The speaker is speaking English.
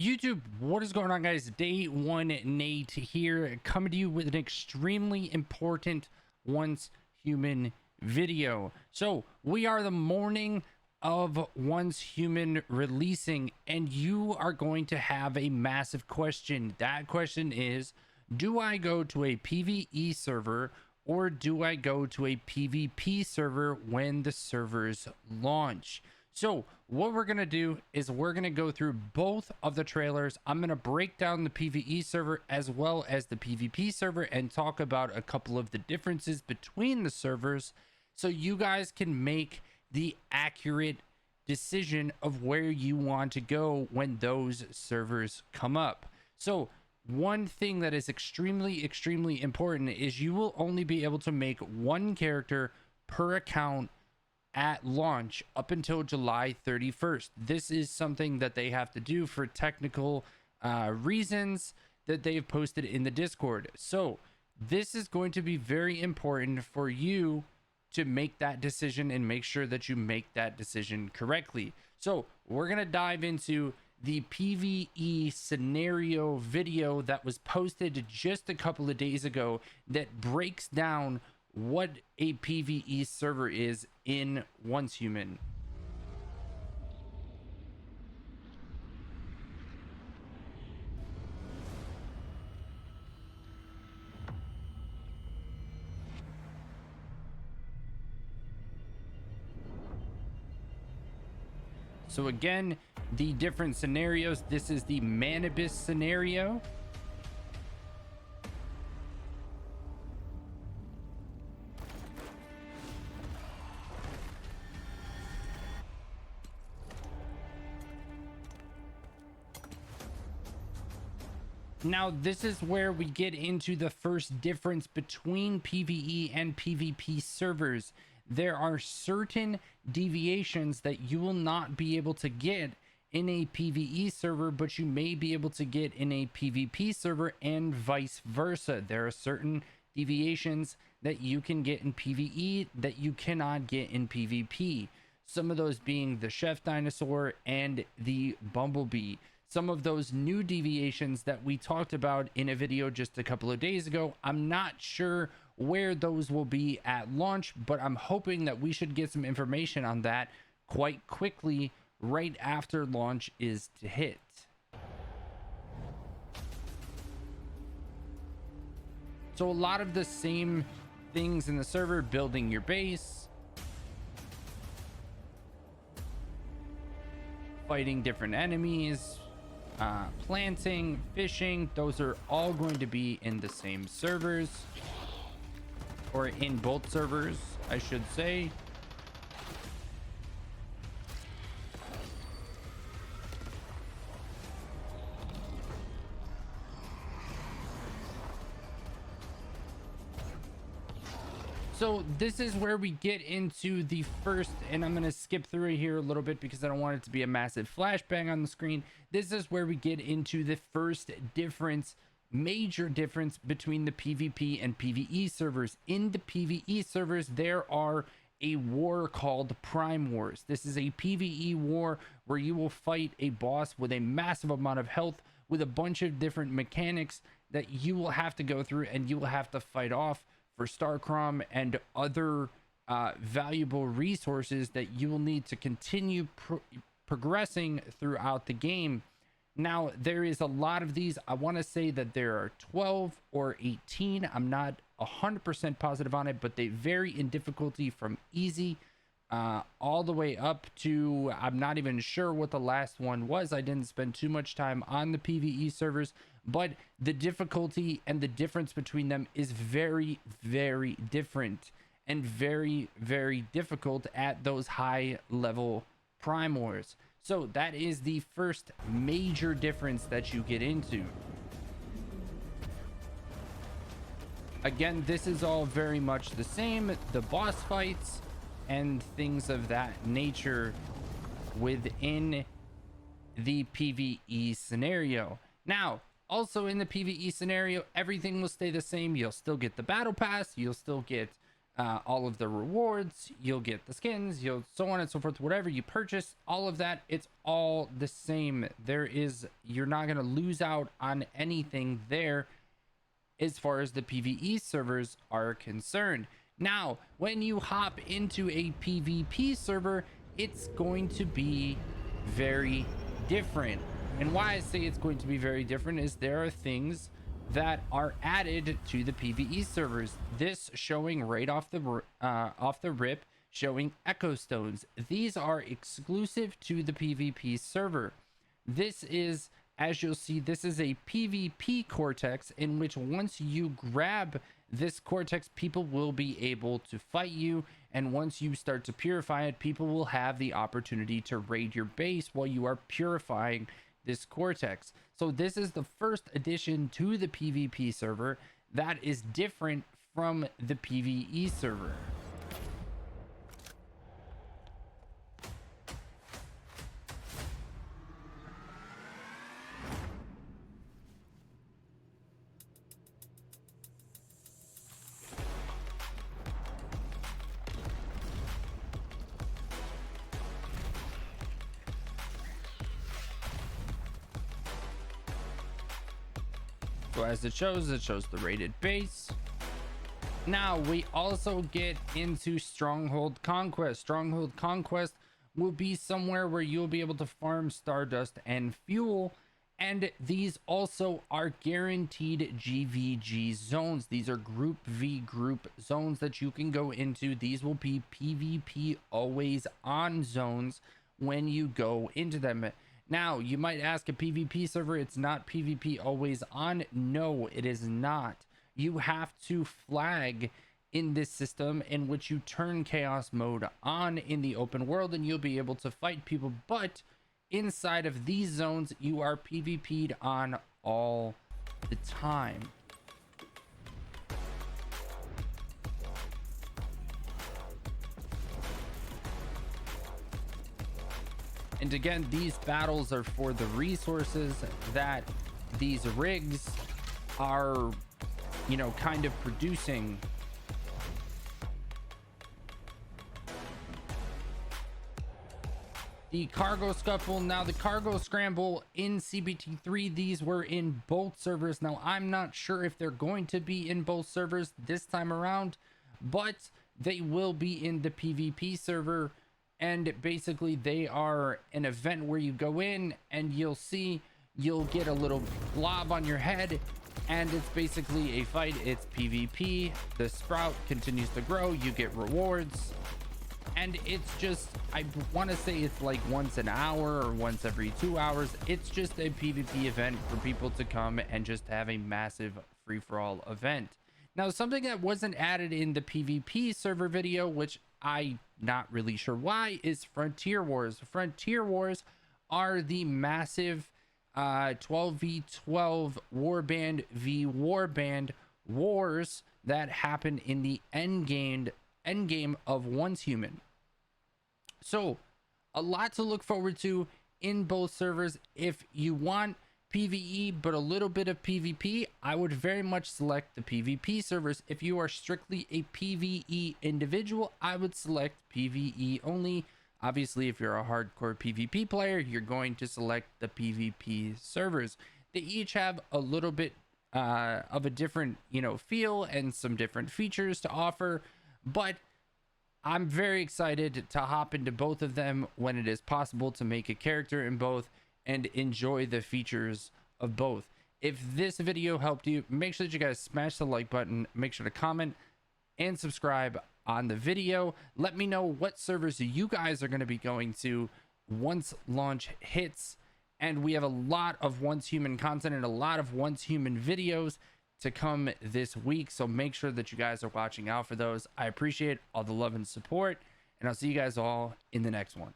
YouTube, what is going on, guys? Day one, Nate here, coming to you with an extremely important Once Human video. So we are the morning of Once Human releasing, and you are going to have a massive question. That question is, do I go to a PvE server or do I go to a PvP server when the servers launch? So what we're going to do is we're going to go through both of the trailers. I'm going to break down the PvE server as well as the PvP server and talk about a couple of the differences between the servers so you guys can make the accurate decision of where you want to go when those servers come up. So one thing that is extremely important is you will only be able to make one character per account at launch up until July 31st. This is something that they have to do for technical reasons that they've posted in the Discord. So this is going to be very important for you to make that decision and make sure that you make that decision correctly. So we're going to dive into the PvE scenario video that was posted just a couple of days ago that breaks down what a PvE server is in Once Human. So again, the different scenarios. This is the Manibus scenario. Now, this is where we get into the first difference between PvE and PvP servers. There are certain deviations that you will not be able to get in a PvE server, but you may be able to get in a PvP server and vice versa. There are certain deviations that you can get in PvE that you cannot get in PvP. Some of those being the chef dinosaur and the bumblebee. Some of those new deviations that we talked about in a video just a couple of days ago, I'm not sure where those will be at launch, but I'm hoping that we should get some information on that quite quickly right after launch is to hit. So a lot of the same things in the server: building your base, fighting different enemies, planting, fishing. Those are all going to be in the same servers, or in both servers, I should say. So this is where we get into the first, and I'm going to skip through it here a little bit because I don't want it to be a massive flashbang on the screen. This is where we get into the first difference, major difference between the PvP and PvE servers. In the PvE servers, there are a war called Prime Wars. This is a PvE war where you will fight a boss with a massive amount of health with a bunch of different mechanics that you will have to go through, and you will have to fight off for Starcrom and other valuable resources that you will need to continue progressing throughout the game. Now, there is a lot of these. I want to say that there are 12 or 18. I'm not 100% positive on it, but they vary in difficulty from easy all the way up to, I'm not even sure what the last one was. I didn't spend too much time on the PvE servers, but the difficulty and the difference between them is very different and very difficult at those high level Prime Wars. So that is the first major difference that you get into. Again, this is all very much the same. The boss fights and things of that nature within the PvE scenario. Now, also in the PvE scenario, everything will stay the same. You'll still get the battle pass. You'll still get all of the rewards, you'll get the skins, you'll so on and so forth. Whatever you purchase, all of that, it's all the same. You're not going to lose out on anything there as far as the PvE servers are concerned. Now, when you hop into a PvP server, it's going to be very different. And why I say it's going to be very different is there are things that are added to the PvE servers. This showing right off the rip, showing echo stones. These are exclusive to the PvP server. This is, as you'll see, this is a PvP cortex in which once you grab this cortex, people will be able to fight you, and once you start to purify it, people will have the opportunity to raid your base while you are purifying this cortex. So this is the first addition to the PvP server that is different from the PvE server. So as it shows the rated base. Now we also get into Stronghold Conquest. Stronghold Conquest will be somewhere where you'll be able to farm Stardust and fuel, and these also are guaranteed GVG zones. These are group V group zones that you can go into. These will be PvP always on zones when you go into them. Now, you might ask, a PvP server, it's not PvP always on. No, it is not. You have to flag in this system in which you turn chaos mode on in the open world, and you'll be able to fight people. But inside of these zones, you are PvP'd on all the time. And again, these battles are for the resources that these rigs are, you know, kind of producing. The cargo scuffle. Now, the cargo scramble in CBT3, these were in both servers. Now, I'm not sure if they're going to be in both servers this time around, but they will be in the PvP server. And basically they are an event where you go in and you'll get a little blob on your head, and it's basically a fight. It's PvP. The sprout continues to grow, you get rewards, and it's just, I want to say it's like once an hour or once every 2 hours. It's just a PvP event for people to come and just have a massive free-for-all event. Now, something that wasn't added in the PvP server video, which I'm not really sure why, is Frontier Wars. Frontier Wars are the massive 12v12 warband v warband wars that happen in the end game of Once Human. So a lot to look forward to in both servers. If you want PvE but a little bit of PvP, I would very much select the PvP servers. If you are strictly a PvE individual, I would select PvE only. Obviously, if you're a hardcore PvP player, you're going to select the PvP servers. They each have a little bit of a different, you know, feel and some different features to offer, but I'm very excited to hop into both of them when it is possible to make a character in both and enjoy the features of both. If this video helped you, make sure that you guys smash the like button, make sure to comment and subscribe on the video. Let me know what servers you guys are going to be going to once launch hits, and we have a lot of Once Human content and a lot of Once Human videos to come this week, so make sure that you guys are watching out for those. I appreciate all the love and support, and I'll see you guys all in the next one.